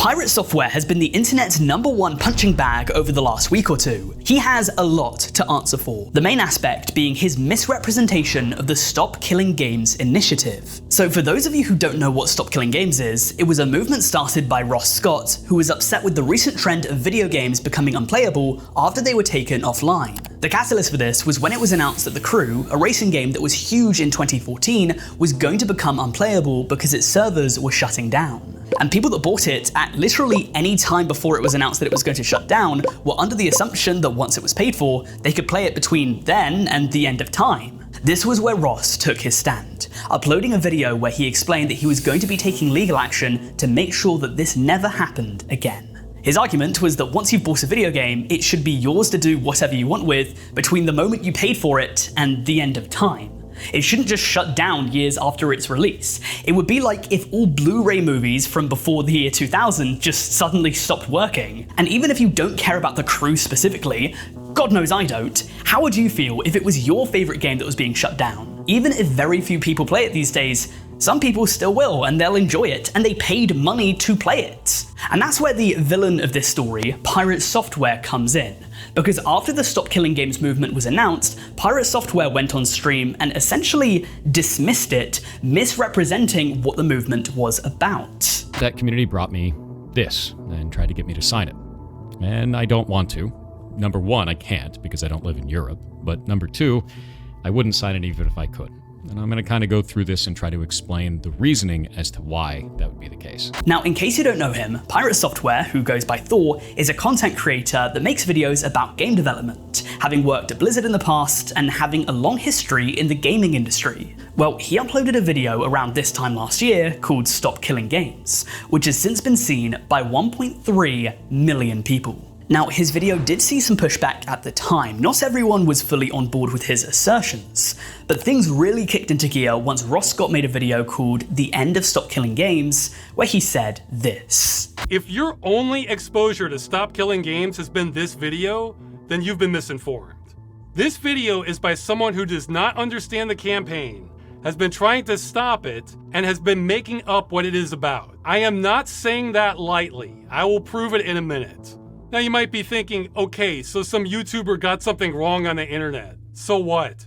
PirateSoftware has been the internet's #1 punching bag over the last week or two. He has a lot to answer for, the main aspect being his misrepresentation of the Stop Killing Games initiative. So for those of you who don't know what Stop Killing Games is, it was a movement started by Ross Scott, who was upset with the recent trend of video games becoming unplayable after they were taken offline. The catalyst for this was when it was announced that The Crew, a racing game that was huge in 2014, was going to become unplayable because its servers were shutting down. And people that bought it at literally any time before it was announced that it was going to shut down were under the assumption that once it was paid for, they could play it between then and the end of time. This was where Ross took his stand, uploading a video where he explained that he was going to be taking legal action to make sure that this never happened again. His argument was that once you've bought a video game, it should be yours to do whatever you want with between the moment you paid for it and the end of time. It shouldn't just shut down years after its release. It would be like if all Blu-ray movies from before the year 2000 just suddenly stopped working. And even if you don't care about The Crew specifically, God knows I don't, how would you feel if it was your favorite game that was being shut down? Even if very few people play it these days, some people still will, and they'll enjoy it, and they paid money to play it. And that's where the villain of this story, PirateSoftware, comes in. Because after the Stop Killing Games movement was announced, PirateSoftware went on stream and essentially dismissed it, misrepresenting what the movement was about. That community brought me this and tried to get me to sign it. And I don't want to. Number one, I can't because I don't live in Europe. But number two, I wouldn't sign it even if I could. And I'm going to kind of go through this and try to explain the reasoning as to why that would be the case. Now, in case you don't know him, PirateSoftware, who goes by Thor, is a content creator that makes videos about game development, having worked at Blizzard in the past and having a long history in the gaming industry. Well, he uploaded a video around this time last year called Stop Killing Games, which has since been seen by 1.3 million people. Now, his video did see some pushback at the time. Not everyone was fully on board with his assertions, but things really kicked into gear once Ross Scott made a video called The End of Stop Killing Games, where he said this. If your only exposure to Stop Killing Games has been this video, then you've been misinformed. This video is by someone who does not understand the campaign, has been trying to stop it, and has been making up what it is about. I am not saying that lightly. I will prove it in a minute. Now you might be thinking, okay, so some YouTuber got something wrong on the internet. So what?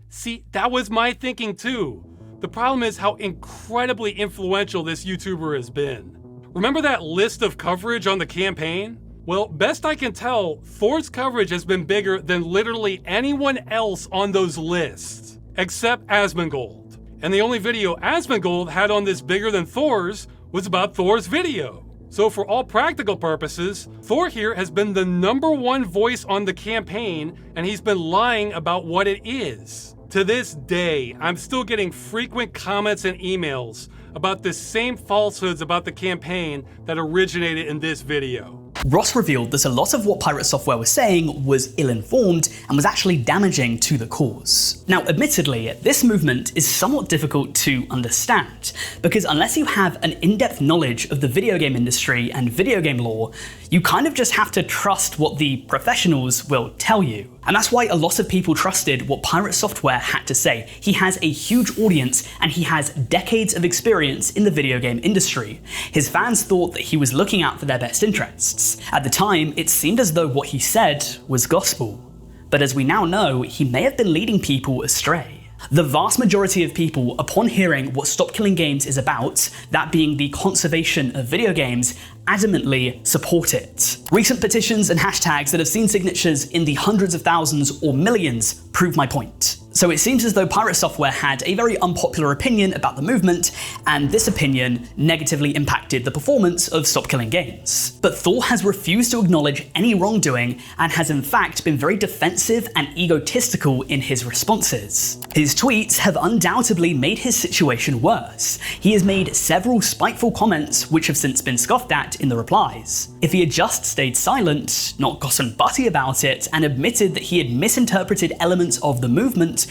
See, that was my thinking too. The problem is how incredibly influential this YouTuber has been. Remember that list of coverage on the campaign? Well, best I can tell, Thor's coverage has been bigger than literally anyone else on those lists, except Asmongold. And the only video Asmongold had on this bigger than Thor's was about Thor's video. So for all practical purposes, Thor here has been the #1 voice on the campaign, and he's been lying about what it is. To this day, I'm still getting frequent comments and emails about the same falsehoods about the campaign that originated in this video. Ross revealed that a lot of what PirateSoftware was saying was ill-informed and was actually damaging to the cause. Now, admittedly, this movement is somewhat difficult to understand, because unless you have an in-depth knowledge of the video game industry and video game lore, you kind of just have to trust what the professionals will tell you. And that's why a lot of people trusted what PirateSoftware had to say. He has a huge audience and he has decades of experience in the video game industry. His fans thought that he was looking out for their best interests. At the time, it seemed as though what he said was gospel. But as we now know, he may have been leading people astray. The vast majority of people, upon hearing what Stop Killing Games is about, that being the conservation of video games, adamantly support it. Recent petitions and hashtags that have seen signatures in the hundreds of thousands or millions prove my point. So it seems as though PirateSoftware had a very unpopular opinion about the movement, and this opinion negatively impacted the performance of Stop Killing Games. But Thor has refused to acknowledge any wrongdoing and has in fact been very defensive and egotistical in his responses. His tweets have undoubtedly made his situation worse. He has made several spiteful comments which have since been scoffed at in the replies. If he had just stayed silent, not gotten butty about it, and admitted that he had misinterpreted elements of the movement,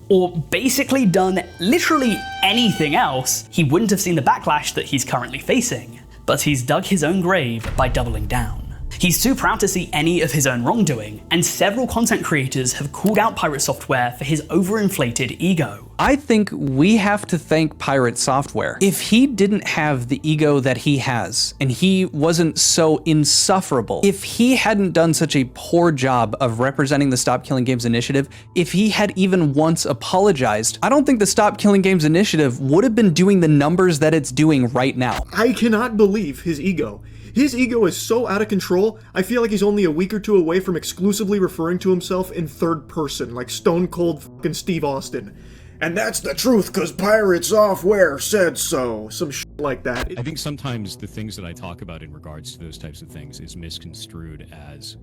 or basically done literally anything else, he wouldn't have seen the backlash that he's currently facing. But he's dug his own grave by doubling down. He's too proud to see any of his own wrongdoing, and several content creators have called out PirateSoftware for his overinflated ego. I think we have to thank PirateSoftware. If he didn't have the ego that he has, and he wasn't so insufferable, if he hadn't done such a poor job of representing the Stop Killing Games initiative, if he had even once apologized, I don't think the Stop Killing Games initiative would have been doing the numbers that it's doing right now. I cannot believe his ego. His ego is so out of control, I feel like he's only a week or two away from exclusively referring to himself in third person, like Stone Cold fucking Steve Austin. And that's the truth, cause PirateSoftware said so. Some shit like that. I think sometimes the things that I talk about in regards to those types of things is misconstrued as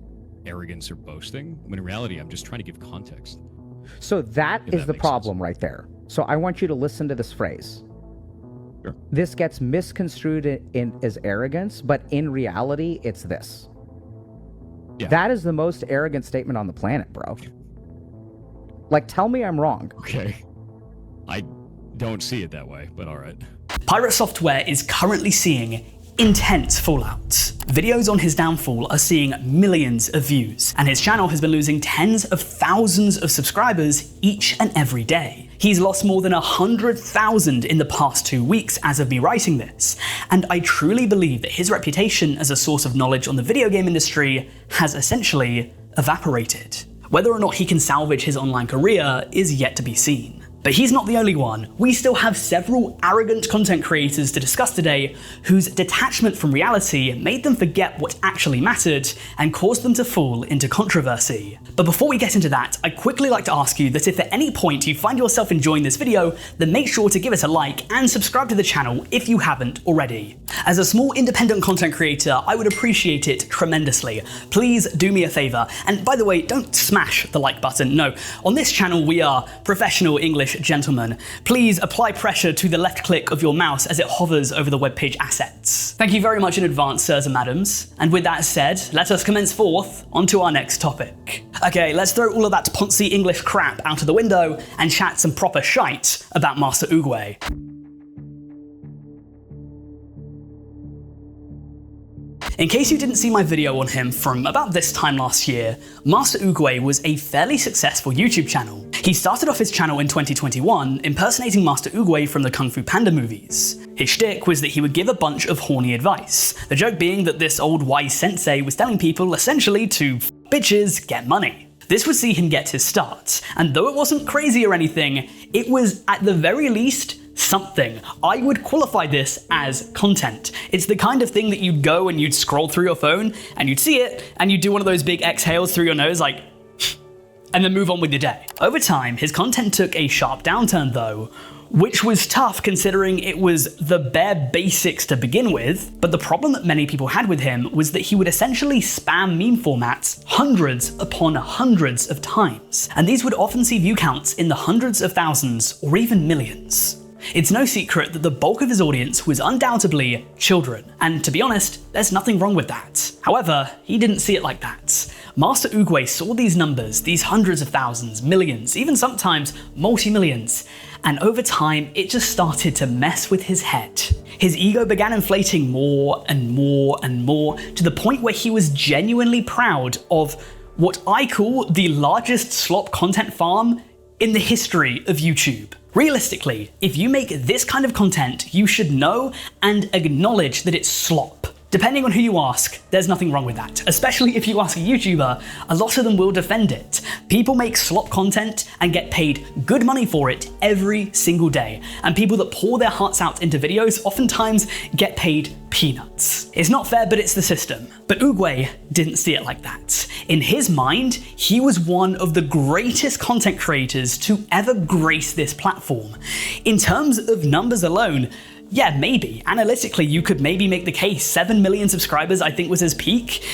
arrogance or boasting, when in reality I'm just trying to give context. So that is the problem right there. So I want you to listen to this phrase. Sure. This gets misconstrued as arrogance, but in reality, it's this. Yeah. That is the most arrogant statement on the planet, bro. Like, tell me I'm wrong. Okay. I don't see it that way, but all right. PirateSoftware is currently seeing intense fallout. Videos on his downfall are seeing millions of views, and his channel has been losing tens of thousands of subscribers each and every day. He's lost more than 100,000 in the past 2 weeks as of me writing this, and I truly believe that his reputation as a source of knowledge on the video game industry has essentially evaporated. Whether or not he can salvage his online career is yet to be seen. But he's not the only one. We still have several arrogant content creators to discuss today whose detachment from reality made them forget what actually mattered and caused them to fall into controversy. But before we get into that, I'd quickly like to ask you that if at any point you find yourself enjoying this video, then make sure to give it a like and subscribe to the channel if you haven't already. As a small independent content creator, I would appreciate it tremendously. Please do me a favor. And by the way, don't smash the like button. No, on this channel we are professional English gentlemen. Please apply pressure to the left click of your mouse as it hovers over the webpage assets. Thank you very much in advance, sirs and madams. And with that said, let us commence forth onto our next topic. Okay, let's throw all of that Ponzi English crap out of the window and chat some proper shite about MasterOogway. In case you didn't see my video on him from about this time last year, MasterOogway was a fairly successful YouTube channel. He started off his channel in 2021 impersonating MasterOogway from the Kung Fu Panda movies. His shtick was that he would give a bunch of horny advice, the joke being that this old wise sensei was telling people essentially to f bitches, get money. This would see him get his start, and though it wasn't crazy or anything, it was at the very least something. I would qualify this as content. It's the kind of thing that you'd go and you'd scroll through your phone and you'd see it and you'd do one of those big exhales through your nose like and then move on with your day. Over time, his content took a sharp downturn though, which was tough considering it was the bare basics to begin with, but the problem that many people had with him was that he would essentially spam meme formats hundreds upon hundreds of times, and these would often see view counts in the hundreds of thousands or even millions. It's no secret that the bulk of his audience was undoubtedly children, and to be honest, there's nothing wrong with that. However, he didn't see it like that. MasterOogway saw these numbers, these hundreds of thousands, millions, even sometimes multi-millions, and over time, it just started to mess with his head. His ego began inflating more and more and more, to the point where he was genuinely proud of what I call the largest slop content farm in the history of YouTube. Realistically, if you make this kind of content, you should know and acknowledge that it's slop. Depending on who you ask, there's nothing wrong with that. Especially if you ask a YouTuber, a lot of them will defend it. People make slop content and get paid good money for it every single day. And people that pour their hearts out into videos oftentimes get paid peanuts. It's not fair, but it's the system. But Oogway didn't see it like that. In his mind, he was one of the greatest content creators to ever grace this platform. In terms of numbers alone, yeah, maybe. Analytically, you could maybe make the case 7 million subscribers, I think, was his peak.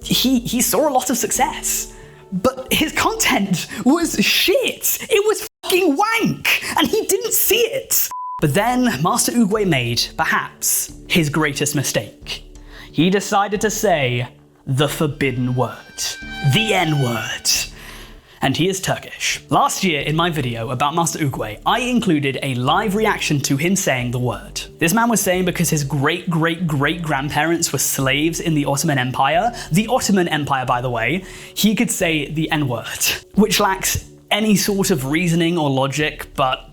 He saw a lot of success. But his content was shit. It was fucking wank, and he didn't see it. But then MasterOogway made, perhaps, his greatest mistake. He decided to say the forbidden word. The N-word. And he is Turkish. Last year in my video about MasterOogway, I included a live reaction to him saying the word. This man was saying because his great-great-great-grandparents were slaves in the Ottoman Empire, by the way, he could say the N-word, which lacks any sort of reasoning or logic, but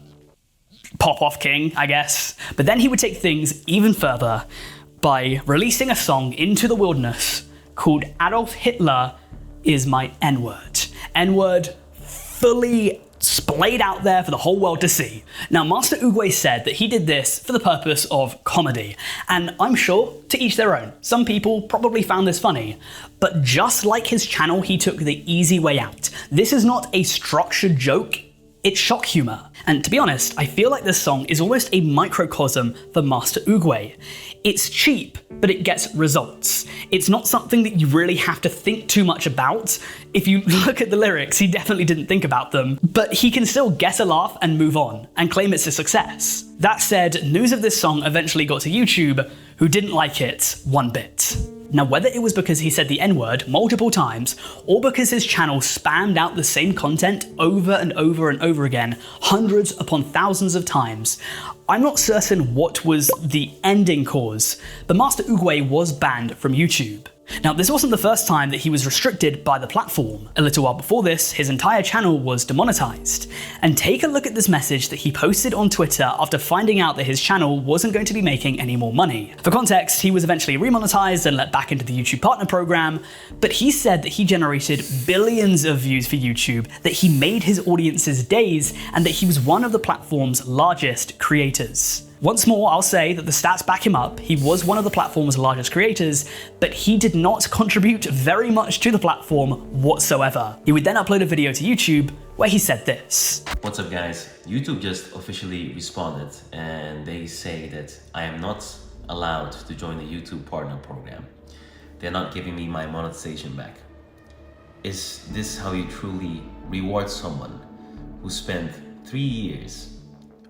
pop-off king, I guess. But then he would take things even further by releasing a song into the wilderness called Adolf Hitler is my N-word. N-word fully splayed out there for the whole world to see. Now, MasterOogway said that he did this for the purpose of comedy, and I'm sure to each their own. Some people probably found this funny, but just like his channel, he took the easy way out. This is not a structured joke, it's shock humor. And to be honest, I feel like this song is almost a microcosm for MasterOogway. It's cheap, but it gets results. It's not something that you really have to think too much about. If you look at the lyrics, he definitely didn't think about them, but he can still get a laugh and move on, and claim it's a success. That said, news of this song eventually got to YouTube, who didn't like it one bit. Now, whether it was because he said the N-word multiple times, or because his channel spammed out the same content over and over and over again, hundreds upon thousands of times, I'm not certain what was the ending cause, but MasterOogway was banned from YouTube. Now, this wasn't the first time that he was restricted by the platform. A little while before this, his entire channel was demonetized. And take a look at this message that he posted on Twitter after finding out that his channel wasn't going to be making any more money. For context, he was eventually remonetized and let back into the YouTube Partner Program, but he said that he generated billions of views for YouTube, that he made his audience's days, and that he was one of the platform's largest creators. Once more, I'll say that the stats back him up. He was one of the platform's largest creators, but he did not contribute very much to the platform whatsoever. He would then upload a video to YouTube where he said this. What's up guys? YouTube just officially responded and they say that I am not allowed to join the YouTube Partner Program. They're not giving me my monetization back. Is this how you truly reward someone who spent 3 years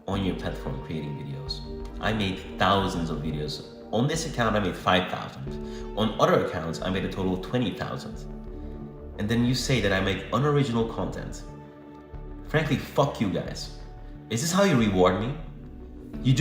on your platform creating videos? I made thousands of videos. On this account, I made 5,000. On other accounts, I made a total of 20,000. And then you say that I make unoriginal content. Frankly, fuck you guys. Is this how you reward me? You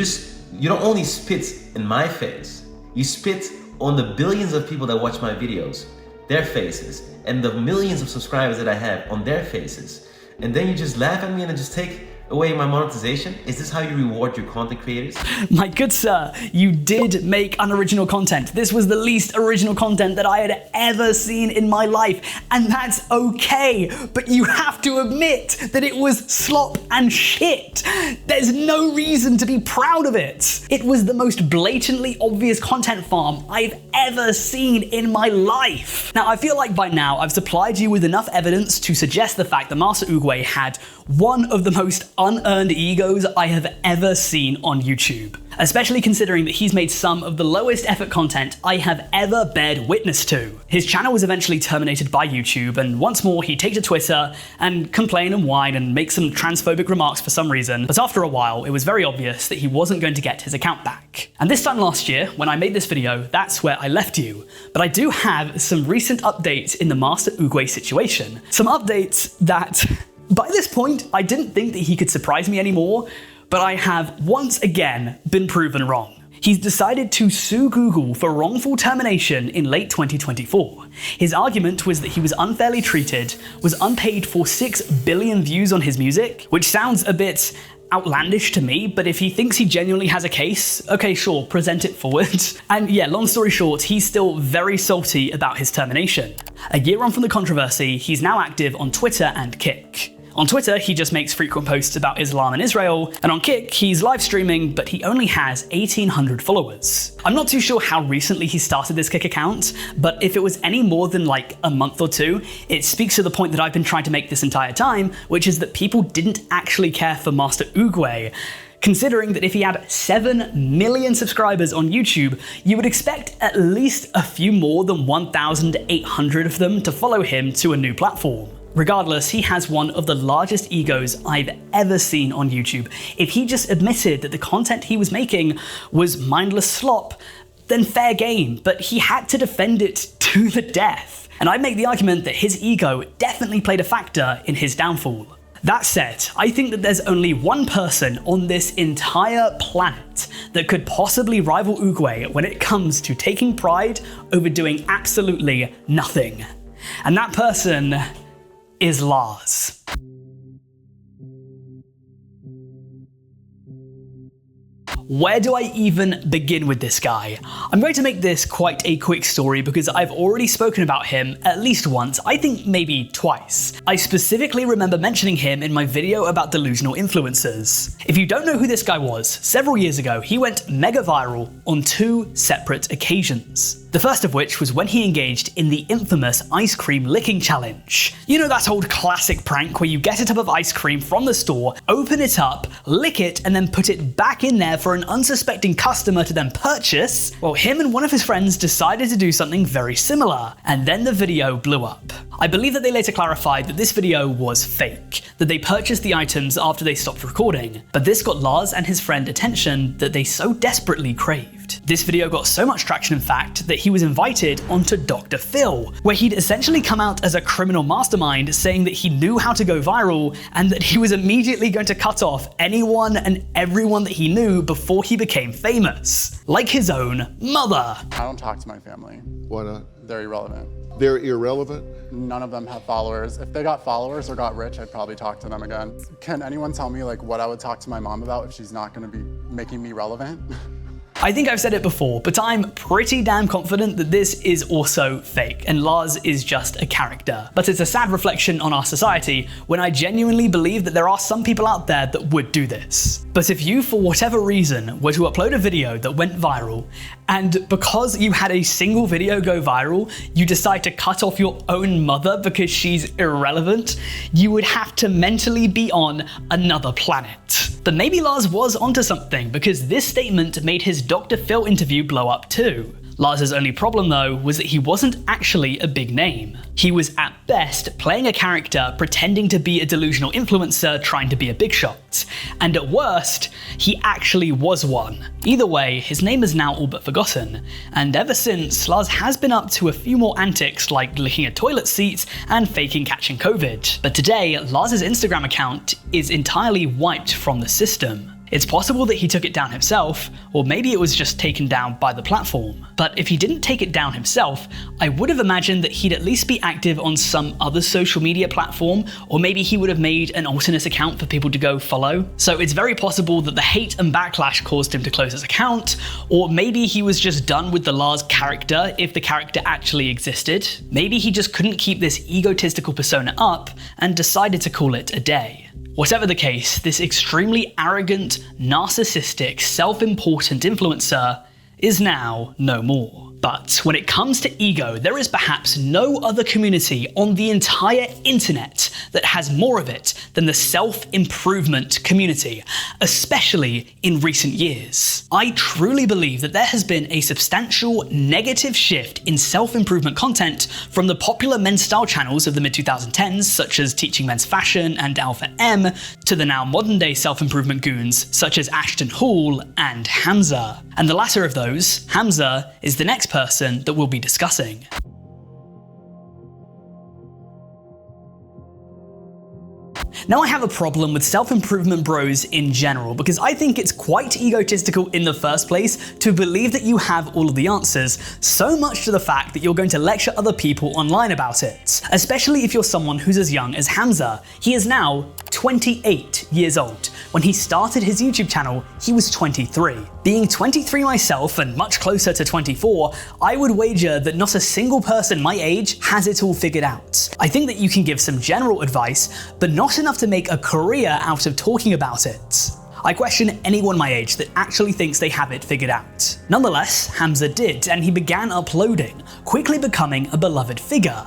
don't only spit in my face, you spit on the billions of people that watch my videos, their faces, and the millions of subscribers that I have on their faces. And then you just laugh at me and just take away my monetization? Is this how you reward your content creators? My good sir, you did make unoriginal content. This was the least original content that I had ever seen in my life, and that's okay, but you have to admit that it was slop and shit. There's no reason to be proud of it. It was the most blatantly obvious content farm I've ever seen in my life. Now, I feel like by now I've supplied you with enough evidence to suggest the fact that MasterOogway had one of the most unearned egos I have ever seen on YouTube, especially considering that he's made some of the lowest effort content I have ever bared witness to. His channel was eventually terminated by YouTube, and once more he'd take to Twitter and complain and whine and make some transphobic remarks for some reason, but after a while it was very obvious that he wasn't going to get his account back. And this time last year, when I made this video, that's where I left you. But I do have some recent updates in the MasterOogway situation. Some updates that, by this point, I didn't think that he could surprise me anymore, but I have once again been proven wrong. He's decided to sue Google for wrongful termination in late 2024. His argument was that he was unfairly treated, was unpaid for 6 billion views on his music, which sounds a bit outlandish to me, but if he thinks he genuinely has a case, okay, sure, present it forward. And yeah, long story short, he's still very salty about his termination. A year on from the controversy, he's now active on Twitter and Kick. On Twitter, he just makes frequent posts about Islam and Israel, and on Kick, he's live streaming, but he only has 1,800 followers. I'm not too sure how recently he started this Kick account, but if it was any more than like a month or two, it speaks to the point that I've been trying to make this entire time, which is that people didn't actually care for MasterOogway. Considering that if he had 7 million subscribers on YouTube, you would expect at least a few more than 1,800 of them to follow him to a new platform. Regardless, he has one of the largest egos I've ever seen on YouTube. If he just admitted that the content he was making was mindless slop, then fair game, but he had to defend it to the death. And I'd make the argument that his ego definitely played a factor in his downfall. That said, I think that there's only one person on this entire planet that could possibly rival Oogway when it comes to taking pride over doing absolutely nothing. And that person is Larz. Where do I even begin with this guy? I'm going to make this quite a quick story because I've already spoken about him at least once, I think maybe twice. I specifically remember mentioning him in my video about delusional influencers. If you don't know who this guy was, several years ago he went mega viral on 2 separate occasions. The first of which was when he engaged in the infamous ice cream licking challenge. You know that old classic prank where you get a tub of ice cream from the store, open it up, lick it, and then put it back in there for an unsuspecting customer to then purchase? Well, him and one of his friends decided to do something very similar, and then the video blew up. I believe that they later clarified that this video was fake, that they purchased the items after they stopped recording, but this got Larz and his friend attention that they so desperately craved. This video got so much traction, in fact, that he was invited onto Dr. Phil, where he'd essentially come out as a criminal mastermind saying that he knew how to go viral and that he was immediately going to cut off anyone and everyone that he knew before he became famous, like his own mother. I don't talk to my family. Why not? They're irrelevant. They're irrelevant? None of them have followers. If they got followers or got rich, I'd probably talk to them again. Can anyone tell me like what I would talk to my mom about if she's not gonna be making me relevant? I think I've said it before, but I'm pretty damn confident that this is also fake, and Larz is just a character. But it's a sad reflection on our society when I genuinely believe that there are some people out there that would do this. But if you, for whatever reason, were to upload a video that went viral, and because you had a single video go viral, you decide to cut off your own mother because she's irrelevant, you would have to mentally be on another planet. But maybe Larz was onto something, because this statement made his Dr. Phil interview blow up too. Larz's only problem though was that he wasn't actually a big name. He was at best playing a character pretending to be a delusional influencer trying to be a big shot. And at worst, he actually was one. Either way, his name is now all but forgotten. And ever since, Larz has been up to a few more antics like licking a toilet seat and faking catching COVID. But today, Larz's Instagram account is entirely wiped from the system. It's possible that he took it down himself, or maybe it was just taken down by the platform. But if he didn't take it down himself, I would have imagined that he'd at least be active on some other social media platform, or maybe he would have made an alternate account for people to go follow. So it's very possible that the hate and backlash caused him to close his account, or maybe he was just done with the Larz character if the character actually existed. Maybe he just couldn't keep this egotistical persona up and decided to call it a day. Whatever the case, this extremely arrogant, narcissistic, self-important influencer is now no more. But when it comes to ego, there is perhaps no other community on the entire internet that has more of it than the self-improvement community, especially in recent years. I truly believe that there has been a substantial negative shift in self-improvement content from the popular men's style channels of the mid-2010s, such as Teaching Men's Fashion and Alpha M, to the now modern-day self-improvement goons, such as Ashton Hall and Hamza. And the latter of those, Hamza, is the next person that we'll be discussing. Now I have a problem with self-improvement bros in general, because I think it's quite egotistical in the first place to believe that you have all of the answers, so much to the fact that you're going to lecture other people online about it. Especially if you're someone who's as young as Hamza. He is now 28 years old. When he started his YouTube channel, he was 23. Being 23 myself and much closer to 24, I would wager that not a single person my age has it all figured out. I think that you can give some general advice, but not enough to make a career out of talking about it. I question anyone my age that actually thinks they have it figured out. Nonetheless, Hamza did, and he began uploading, quickly becoming a beloved figure.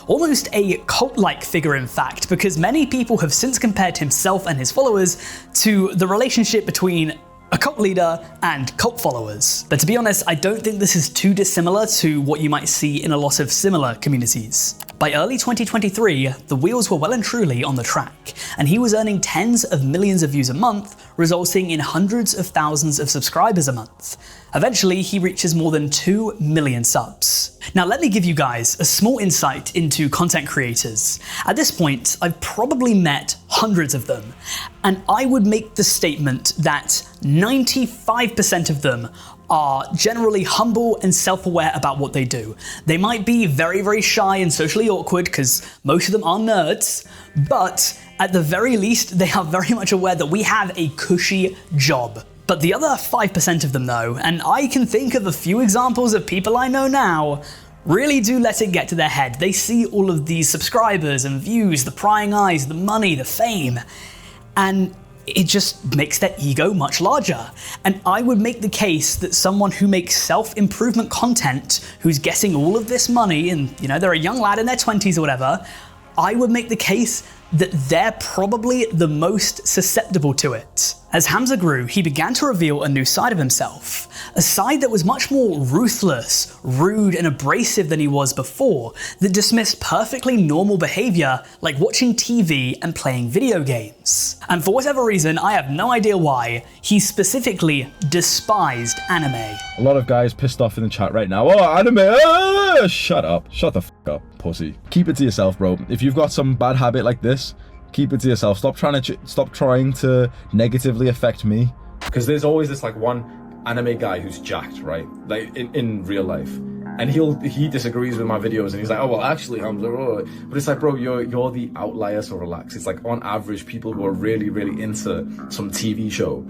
Almost a cult-like figure, in fact, because many people have since compared himself and his followers to the relationship between a cult leader and cult followers. But to be honest, I don't think this is too dissimilar to what you might see in a lot of similar communities. By early 2023, the wheels were well and truly on the track, and he was earning tens of millions of views a month, resulting in hundreds of thousands of subscribers a month. Eventually, he reaches more than 2 million subs. Now let me give you guys a small insight into content creators. At this point, I've probably met hundreds of them, and I would make the statement that 95% of them are generally humble and self-aware about what they do. They might be very, very shy and socially awkward because most of them are nerds, but at the very least, they are very much aware that we have a cushy job. But the other 5% of them though, and I can think of a few examples of people I know now, really do let it get to their head. They see all of these subscribers and views, the prying eyes, the money, the fame, and it just makes their ego much larger. And I would make the case that someone who makes self-improvement content, who's getting all of this money, and they're a young lad in their 20s or whatever, I would make the case that they're probably the most susceptible to it. As Hamza grew, he began to reveal a new side of himself, a side that was much more ruthless, rude, and abrasive than he was before, that dismissed perfectly normal behavior like watching TV and playing video games. And for whatever reason, I have no idea why, he specifically despised anime. A lot of guys pissed off in the chat right now. Oh, anime! Shut up. Shut the f up, pussy. Keep it to yourself, bro. If you've got some bad habit like this, keep it to yourself. Stop trying to negatively affect me. Because there's always this like one anime guy who's jacked, right? Like in real life. And he disagrees with my videos and he's like, oh well actually Hamza, but it's like, bro, you're the outlier, so relax. It's like on average people who are really, really into some TV show,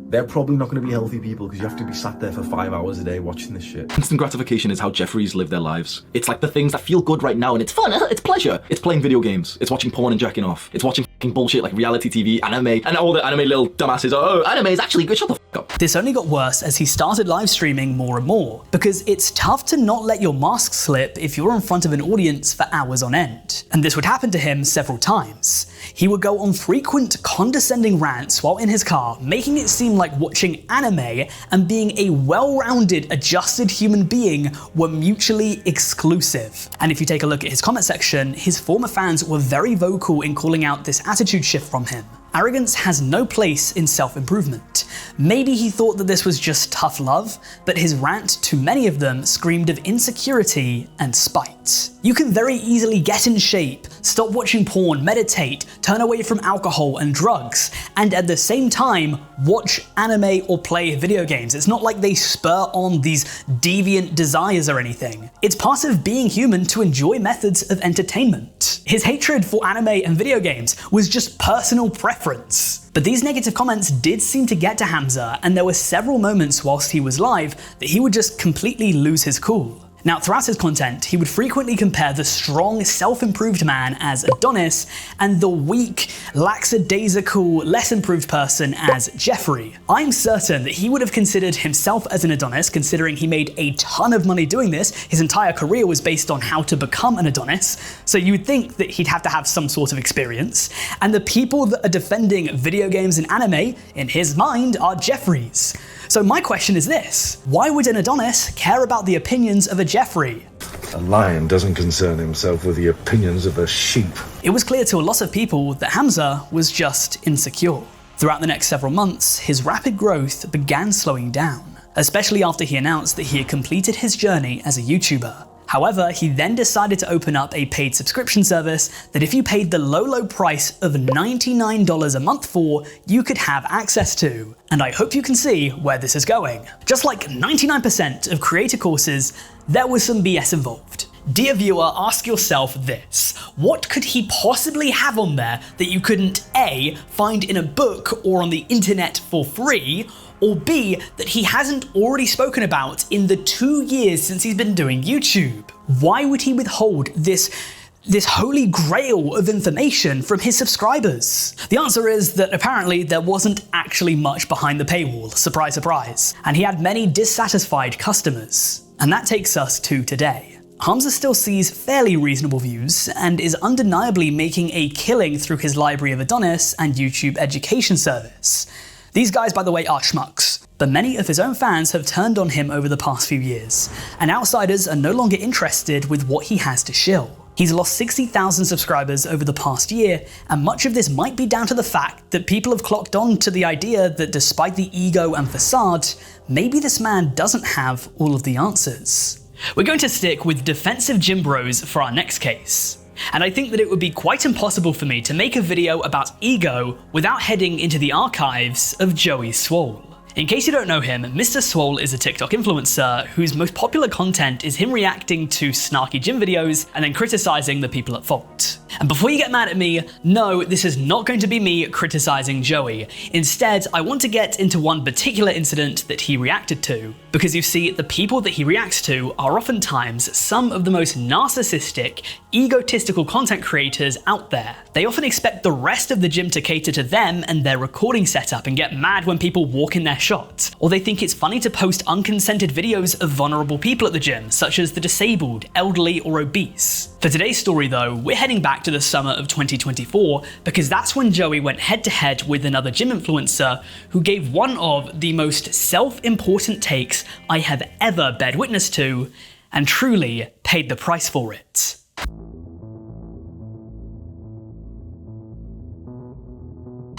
they're probably not going to be healthy people because you have to be sat there for 5 hours a day watching this shit. Instant gratification is how Jeffries live their lives. It's like the things that feel good right now and it's fun, it's pleasure. It's playing video games, it's watching porn and jacking off, it's watching fucking bullshit like reality TV, anime, and all the anime little dumbasses, oh, anime is actually good, shut the f up. This only got worse as he started live streaming more and more, because it's tough to not let your mask slip if you're in front of an audience for hours on end. And this would happen to him several times. He would go on frequent condescending rants while in his car, making it seem like watching anime and being a well-rounded, adjusted human being were mutually exclusive. And if you take a look at his comment section, his former fans were very vocal in calling out this attitude shift from him. Arrogance has no place in self-improvement. Maybe he thought that this was just tough love, but his rant to many of them screamed of insecurity and spite. You can very easily get in shape, stop watching porn, meditate, turn away from alcohol and drugs, and at the same time, watch anime or play video games. It's not like they spur on these deviant desires or anything. It's part of being human to enjoy methods of entertainment. His hatred for anime and video games was just personal preference. But these negative comments did seem to get to Hamza, and there were several moments whilst he was live that he would just completely lose his cool. Now, throughout his content, he would frequently compare the strong, self-improved man as Adonis and the weak, lackadaisical, less improved person as Jeffrey. I'm certain that he would have considered himself as an Adonis, considering he made a ton of money doing this. His entire career was based on how to become an Adonis, so you'd think that he'd have to have some sort of experience. And the people that are defending video games and anime, in his mind, are Jeffreys. So my question is this: why would an Adonis care about the opinions of a Jeffrey? A lion doesn't concern himself with the opinions of a sheep. It was clear to a lot of people that Hamza was just insecure. Throughout the next several months, his rapid growth began slowing down, especially after he announced that he had completed his journey as a YouTuber. However, he then decided to open up a paid subscription service that if you paid the low price of $99 a month for, you could have access to. And I hope you can see where this is going. Just like 99% of creator courses, there was some BS involved. Dear viewer, ask yourself this: what could he possibly have on there that you couldn't A, find in a book or on the internet for free, or B, that he hasn't already spoken about in the 2 years since he's been doing YouTube? Why would he withhold this holy grail of information from his subscribers? The answer is that apparently there wasn't actually much behind the paywall, surprise surprise, and he had many dissatisfied customers. And that takes us to today. Hamza still sees fairly reasonable views and is undeniably making a killing through his library of Adonis and YouTube education service. These guys, by the way, are schmucks, but many of his own fans have turned on him over the past few years, and outsiders are no longer interested with what he has to shill. He's lost 60,000 subscribers over the past year, and much of this might be down to the fact that people have clocked on to the idea that despite the ego and facade, maybe this man doesn't have all of the answers. We're going to stick with defensive gym bros for our next case. And I think that it would be quite impossible for me to make a video about ego without heading into the archives of Joey Swoll. In case you don't know him, Mr. Swoll is a TikTok influencer whose most popular content is him reacting to snarky gym videos and then criticizing the people at fault. And before you get mad at me, no, this is not going to be me criticizing Joey. Instead, I want to get into one particular incident that he reacted to. Because you see, the people that he reacts to are oftentimes some of the most narcissistic, egotistical content creators out there. They often expect the rest of the gym to cater to them and their recording setup and get mad when people walk in their shot. Or they think it's funny to post unconsented videos of vulnerable people at the gym, such as the disabled, elderly, or obese. For today's story though, we're heading back to the summer of 2024 because that's when Joey went head to head with another gym influencer who gave one of the most self-important takes I have ever bared witness to, and truly paid the price for it.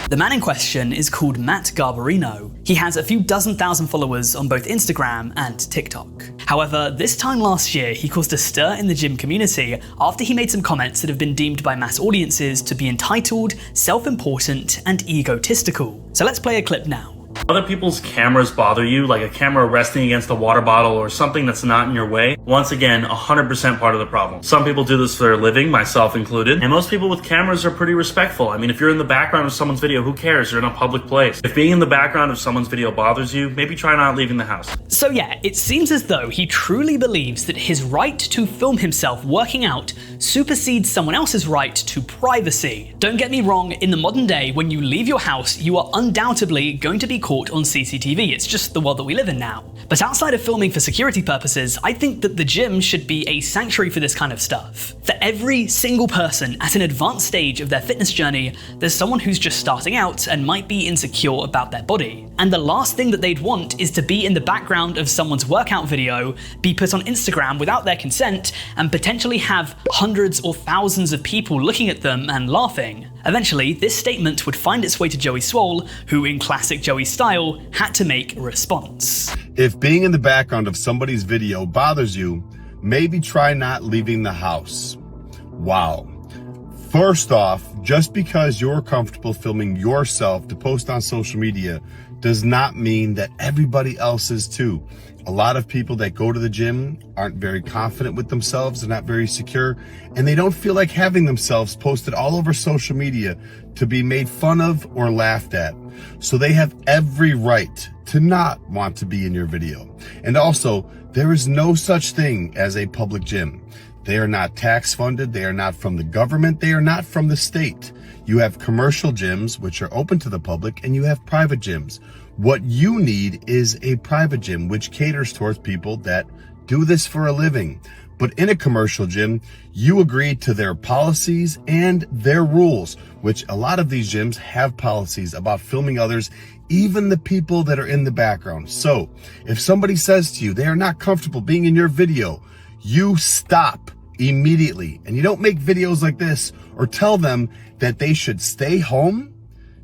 The man in question is called Matt Garbarino. He has a few dozen thousand followers on both Instagram and TikTok. However, this time last year, he caused a stir in the gym community after he made some comments that have been deemed by mass audiences to be entitled, self-important, and egotistical. So let's play a clip now. Other people's cameras bother you, like a camera resting against a water bottle or something that's not in your way. Once again, 100% part of the problem. Some people do this for their living, myself included, and most people with cameras are pretty respectful. I mean, if you're in the background of someone's video, who cares? You're in a public place. If being in the background of someone's video bothers you, maybe try not leaving the house. So yeah, it seems as though he truly believes that his right to film himself working out supersedes someone else's right to privacy. Don't get me wrong, in the modern day, when you leave your house, you are undoubtedly going to be caught on CCTV. It's just the world that we live in now. But outside of filming for security purposes, I think that the gym should be a sanctuary for this kind of stuff. For every single person at an advanced stage of their fitness journey, there's someone who's just starting out and might be insecure about their body. And the last thing that they'd want is to be in the background of someone's workout video, be put on Instagram without their consent, and potentially have hundreds or thousands of people looking at them and laughing. Eventually, this statement would find its way to Joey Swoll, who in classic Joey style, had to make a response. If being in the background of somebody's video bothers you, maybe try not leaving the house. Wow. First off, just because you're comfortable filming yourself to post on social media does not mean that everybody else is too. A lot of people that go to the gym aren't very confident with themselves, they're not very secure, and they don't feel like having themselves posted all over social media to be made fun of or laughed at. So they have every right to not want to be in your video. And also, there is no such thing as a public gym. They are not tax funded, they are not from the government, they are not from the state. You have commercial gyms, which are open to the public, and you have private gyms. What you need is a private gym, which caters towards people that do this for a living. But in a commercial gym, you agree to their policies and their rules, which a lot of these gyms have policies about filming others, even the people that are in the background. So if somebody says to you, they are not comfortable being in your video, you stop immediately. And you don't make videos like this or tell them that they should stay home.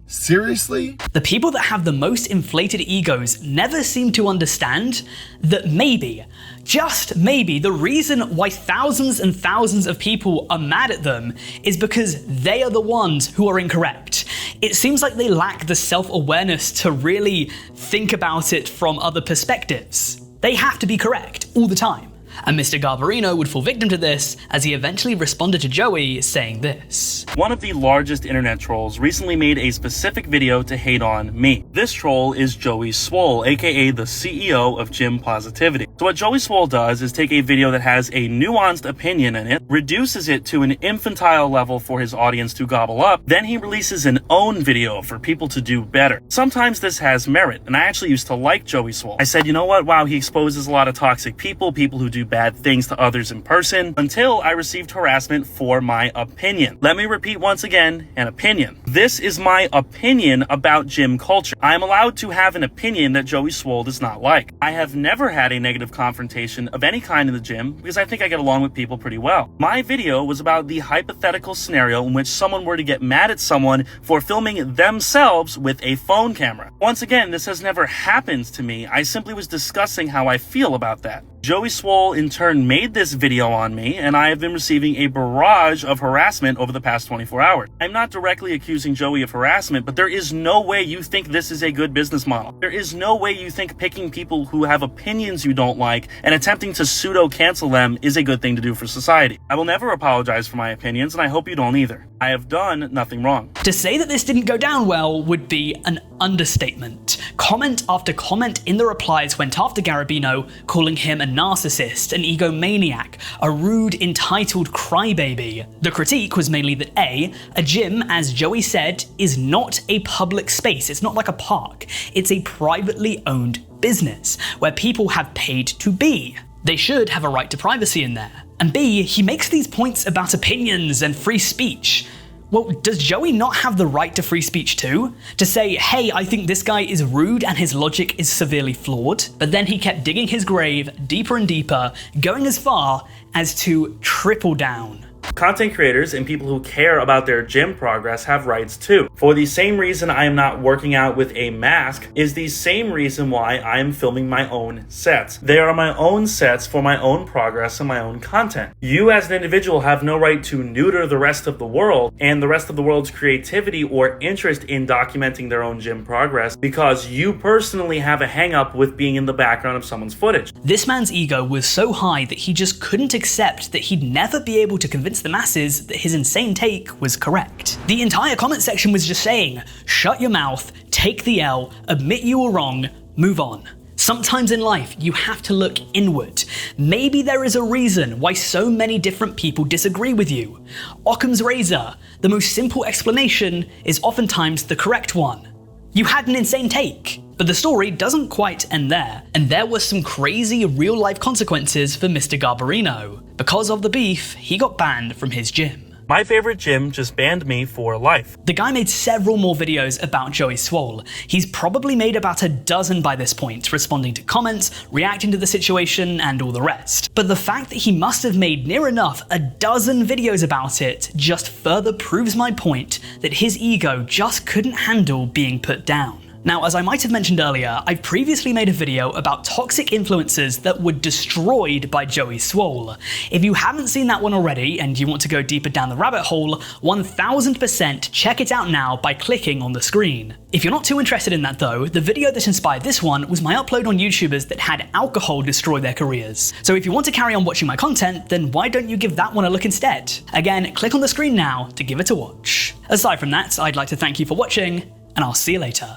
Seriously? The people that have the most inflated egos never seem to understand that maybe, just maybe, the reason why thousands and thousands of people are mad at them is because they are the ones who are incorrect. It seems like they lack the self-awareness to really think about it from other perspectives. They have to be correct all the time. And Mr. Garbarino would fall victim to this as he eventually responded to Joey saying this. One of the largest internet trolls recently made a specific video to hate on me. This troll is Joey Swoll, aka the CEO of Gym Positivity. So what Joey Swoll does is take a video that has a nuanced opinion in it, reduces it to an infantile level for his audience to gobble up, then he releases an own video for people to do better. Sometimes this has merit, and I actually used to like Joey Swoll. I said, you know what, wow, he exposes a lot of toxic people who do bad things to others in person, until I received harassment for my opinion. Let me repeat once again, an opinion. This is my opinion about gym culture. I am allowed to have an opinion that Joey Swoll does not like. I have never had a negative confrontation of any kind in the gym because I think I get along with people pretty well. My video was about the hypothetical scenario in which someone were to get mad at someone for filming themselves with a phone camera. Once again, this has never happened to me. I simply was discussing how I feel about that. Joey Swoll in turn made this video on me, and I have been receiving a barrage of harassment over the past 24 hours. I'm not directly accusing Joey of harassment, but there is no way you think this is a good business model. There is no way you think picking people who have opinions you don't like and attempting to pseudo-cancel them is a good thing to do for society. I will never apologize for my opinions, and I hope you don't either. I have done nothing wrong. To say that this didn't go down well would be an understatement. Comment after comment in the replies went after Garbarino, calling him a narcissist, an egomaniac, a rude, entitled crybaby. The critique was mainly that a gym, as Joey said, is not a public space. It's not like a park. It's a privately owned business where people have paid to be. They should have a right to privacy in there. And B, he makes these points about opinions and free speech. Well, does Joey not have the right to free speech too? To say, hey, I think this guy is rude and his logic is severely flawed? But then he kept digging his grave deeper and deeper, going as far as to triple down. Content creators and people who care about their gym progress have rights too. For the same reason I am not working out with a mask is the same reason why I am filming my own sets. They are my own sets for my own progress and my own content. You as an individual have no right to neuter the rest of the world and the rest of the world's creativity or interest in documenting their own gym progress because you personally have a hang up with being in the background of someone's footage. This man's ego was so high that he just couldn't accept that he'd never be able to convince the masses that his insane take was correct. The entire comment section was just saying, shut your mouth, take the L, admit you were wrong, move on. Sometimes in life, you have to look inward. Maybe there is a reason why so many different people disagree with you. Occam's razor, the most simple explanation is oftentimes the correct one. You had an insane take. But the story doesn't quite end there, and there were some crazy real-life consequences for Mr. Garbarino. Because of the beef, he got banned from his gym. My favorite gym just banned me for life. The guy made several more videos about Joey Swoll. He's probably made about a dozen by this point, responding to comments, reacting to the situation, and all the rest. But the fact that he must have made near enough a dozen videos about it just further proves my point that his ego just couldn't handle being put down. Now, as I might have mentioned earlier, I've previously made a video about toxic influencers that were destroyed by Joey Swoll. If you haven't seen that one already and you want to go deeper down the rabbit hole, 1000% check it out now by clicking on the screen. If you're not too interested in that though, the video that inspired this one was my upload on YouTubers that had alcohol destroy their careers. So if you want to carry on watching my content, then why don't you give that one a look instead? Again, click on the screen now to give it a watch. Aside from that, I'd like to thank you for watching, and I'll see you later.